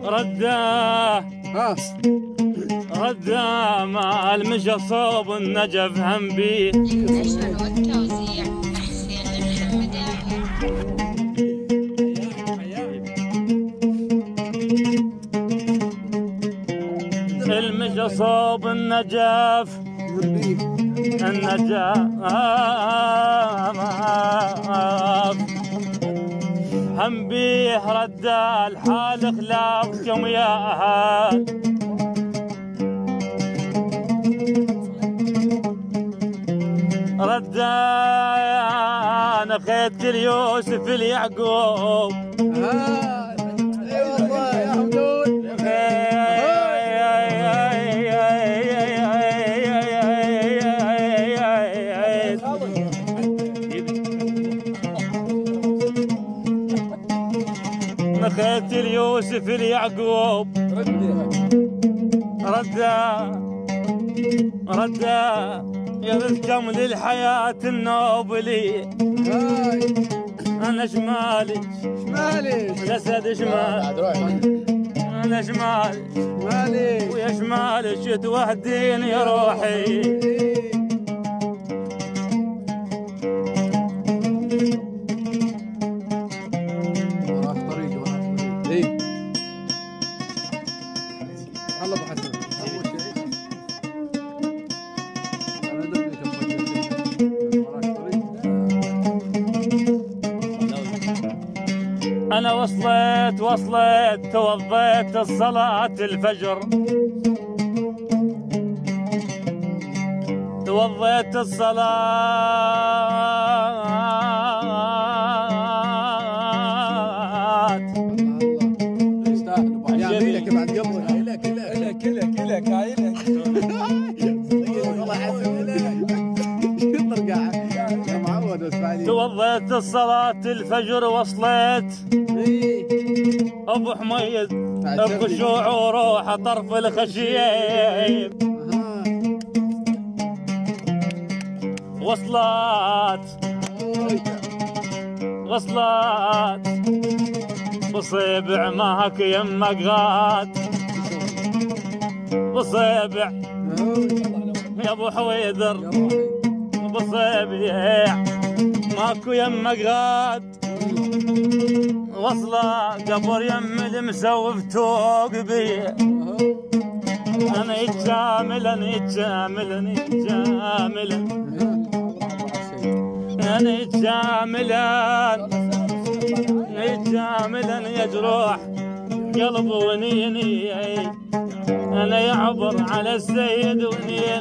رده مع المشى صوب النجف هم بيه. النشر والتوزيع حسين الحمداني. المشى صوب النجف هم بيه. رده الحال خلافكم يا أهل. رده انا خيت اليوسف اليعقوب. اي والله يا حمدون. نخيت اليوسف اليعقوب. رده يرزقكم للحياة النوبلي. أنا شمالي الأسد شمالي. أنا شمالي ويا شمالي شتوهديني يا روحي. أنا وصلت توضيت الصلاة الفجر. توضيت الصلاة. لك بعد قبل لك توضيت الصلاة الفجر وصلت أبو حميد بخشوع وروح طرف الخشيب. وصلت بصيبع ماك يمك غاد. بصيبع يا ابو حويدر بصيبع ماكو يمك غاد. وصله قبر يم المسوف توق بيه. انا يتجامل يجروح قلب ونيني. انا يعبر على السيد ونيني.